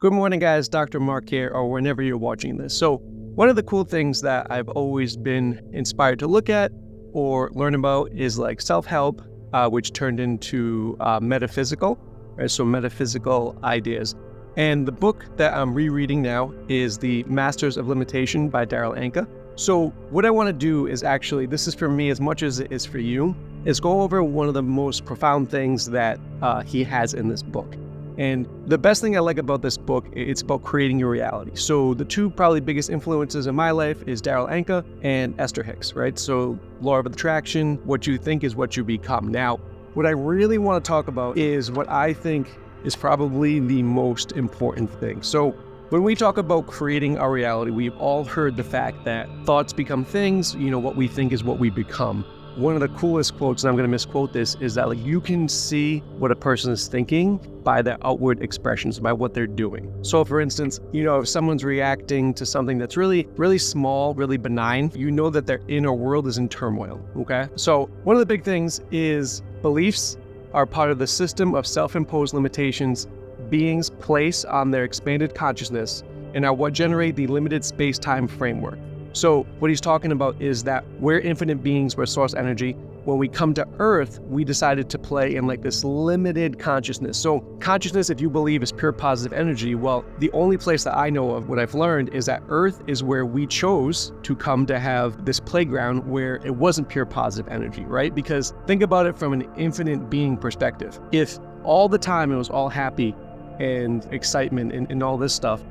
Good morning, guys. Dr. Mark here, or whenever you're watching this. So one of the cool things that I've always been inspired to look at or learn about is like self-help, which turned into metaphysical, right? So metaphysical ideas. And the book that I'm rereading now is The Masters of Limitation by Daryl Anka. So what I want to do is actually, this is for me as much as it is for you, is go over one of the most profound things that he has in this book. And the best thing I like about this book, it's about creating your reality. So the two probably biggest influences in my life is Daryl Anka and Esther Hicks, right? So law of attraction, what you think is what you become. Now, what I really want to talk about is what I think is probably the most important thing. So when we talk about creating our reality, we've all heard the fact that thoughts become things, what we think is what we become. One of the coolest quotes, and I'm going to misquote this, is that you can see what a person is thinking by their outward expressions, by what they're doing. So for instance, if someone's reacting to something that's really, really small, really benign, you know that their inner world is in turmoil, okay? So one of the big things is beliefs are part of the system of self-imposed limitations beings place on their expanded consciousness and are what generate the limited space-time framework. So what he's talking about is that we're infinite beings, we're source energy. When we come to Earth, we decided to play in this limited consciousness. So consciousness, if you believe, is pure positive energy. Well, the only place that I know of, what I've learned, is that Earth is where we chose to come to have this playground where it wasn't pure positive energy, right? Because think about it from an infinite being perspective. If all the time it was all happy and excitement and all this stuff,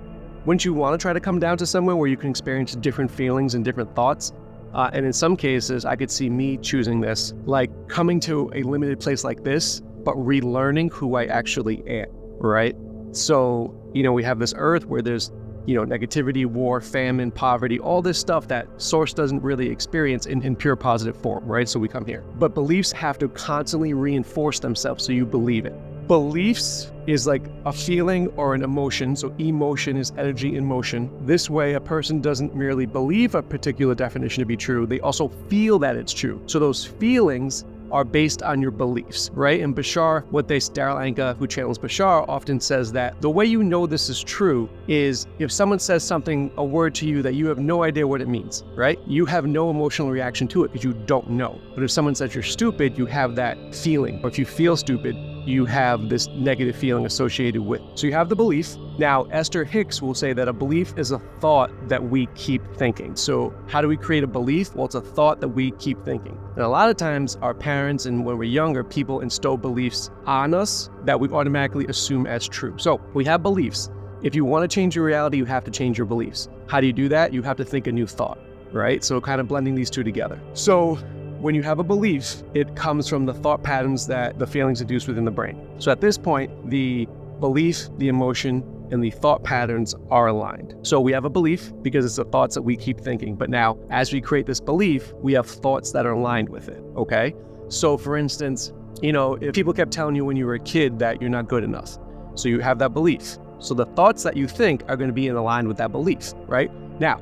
wouldn't you want to try to come down to somewhere where you can experience different feelings and different thoughts? And in some cases, I could see me choosing this, like coming to a limited place like this, but relearning who I actually am, right? So, we have this Earth where there's, negativity, war, famine, poverty, all this stuff that Source doesn't really experience in pure positive form, right? So we come here. But beliefs have to constantly reinforce themselves so you believe it. Beliefs is like a feeling or an emotion. So emotion is energy in motion. This way, a person doesn't merely believe a particular definition to be true, they also feel that it's true. So those feelings are based on your beliefs, right? And Daryl Anka, who channels Bashar, often says that the way you know this is true is if someone says a word to you that you have no idea what it means, right? You have no emotional reaction to it because you don't know. But if someone says you're stupid, you have that feeling. Or if you feel stupid, you have this negative feeling associated with. So you have the belief. Now, Esther Hicks will say that a belief is a thought that we keep thinking. So how do we create a belief? Well, it's a thought that we keep thinking. And a lot of times our parents and when we're younger, people instill beliefs on us that we automatically assume as true. So we have beliefs. If you want to change your reality, you have to change your beliefs. How do you do that? You have to think a new thought, right? So kind of blending these two together. So when you have a belief, it comes from the thought patterns that the feelings induce within the brain. So at this point, the belief, the emotion, and the thought patterns are aligned. So we have a belief because it's the thoughts that we keep thinking. But now, as we create this belief, we have thoughts that are aligned with it, okay? So for instance, if people kept telling you when you were a kid that you're not good enough, so you have that belief. So the thoughts that you think are going to be in line with that belief, right? Now,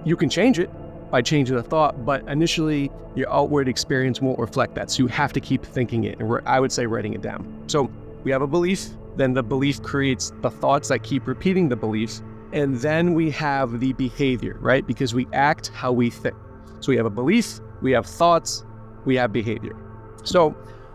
you can change it by changing the thought, but initially your outward experience won't reflect that. So you have to keep thinking it, and I would say writing it down. So we have a belief, then the belief creates the thoughts that keep repeating the belief, and then we have the behavior, right? Because we act how we think. So we have a belief, we have thoughts, we have behavior. So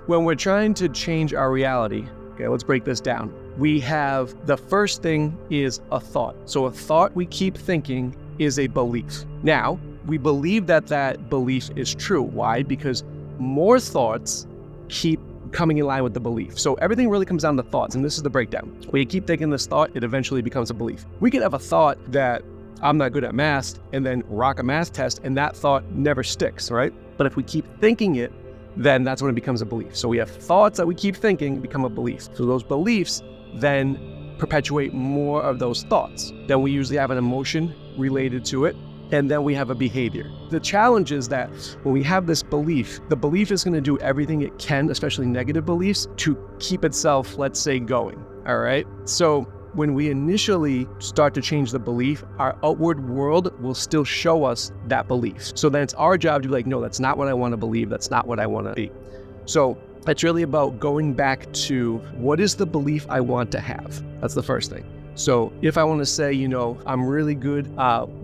when we're trying to change our reality, okay, let's break this down. We have the first thing is a thought. So a thought we keep thinking is a belief. Now, we believe that belief is true. Why? Because more thoughts keep coming in line with the belief. So everything really comes down to thoughts, and this is the breakdown. When you keep thinking this thought, it eventually becomes a belief. We could have a thought that I'm not good at math and then rock a math test, and that thought never sticks, right? But if we keep thinking it, then that's when it becomes a belief. So we have thoughts that we keep thinking become a belief. So those beliefs then perpetuate more of those thoughts. Then we usually have an emotion related to it, and then we have a behavior. The challenge is that when we have this belief, the belief is going to do everything it can, especially negative beliefs, to keep itself, let's say, going, all right? So when we initially start to change the belief, our outward world will still show us that belief. So then it's our job to be like, no, that's not what I want to believe. That's not what I want to be. So it's really about going back to what is the belief I want to have? That's the first thing. So if I want to say, I'm really good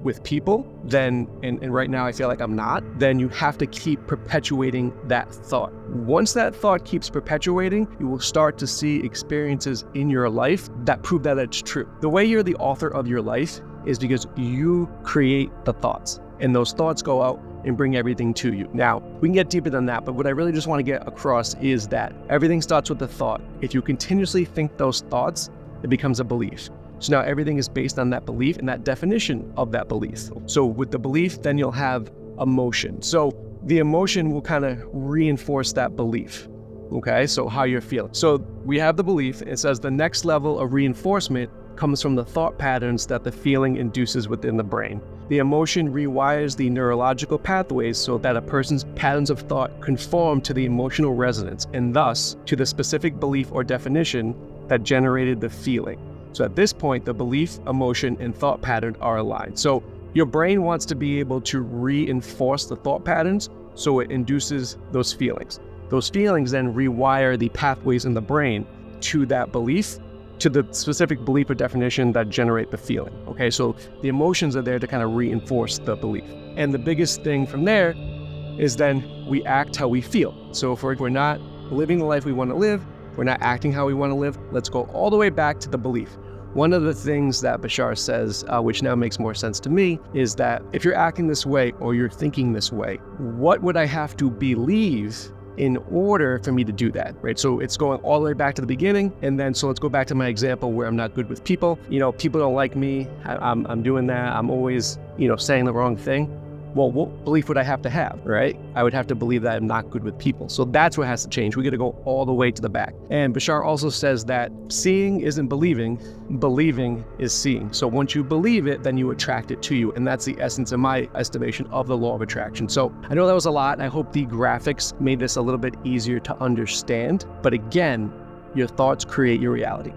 with people, then, and right now I feel like I'm not, then you have to keep perpetuating that thought. Once that thought keeps perpetuating, you will start to see experiences in your life that prove that it's true. The way you're the author of your life is because you create the thoughts, and those thoughts go out and bring everything to you. Now, we can get deeper than that, but what I really just want to get across is that everything starts with a thought. If you continuously think those thoughts, it becomes a belief. So now everything is based on that belief and that definition of that belief. So with the belief, then you'll have emotion. So the emotion will kind of reinforce that belief. Okay, so how you're feeling. So we have the belief. It says the next level of reinforcement comes from the thought patterns that the feeling induces within the brain. The emotion rewires the neurological pathways so that a person's patterns of thought conform to the emotional resonance and thus to the specific belief or definition that generated the feeling. So at this point, the belief, emotion, and thought pattern are aligned. So your brain wants to be able to reinforce the thought patterns so it induces those feelings. Those feelings then rewire the pathways in the brain to that belief, to the specific belief or definition that generate the feeling. Okay, so the emotions are there to kind of reinforce the belief. And the biggest thing from there is then we act how we feel. So if we're not living the life we want to live, we're not acting how we want to live, let's go all the way back to the belief. One of the things that Bashar says, which now makes more sense to me, is that if you're acting this way or you're thinking this way, what would I have to believe in order for me to do that, right? So it's going all the way back to the beginning. And then, so let's go back to my example where I'm not good with people. People don't like me. I'm doing that. I'm always, saying the wrong thing. Well, what belief would I have to have, right? I would have to believe that I'm not good with people. So that's what has to change. We got to go all the way to the back. And Bashar also says that seeing isn't believing, believing is seeing. So once you believe it, then you attract it to you. And that's the essence, in my estimation, of the law of attraction. So I know that was a lot. I hope the graphics made this a little bit easier to understand. But again, your thoughts create your reality.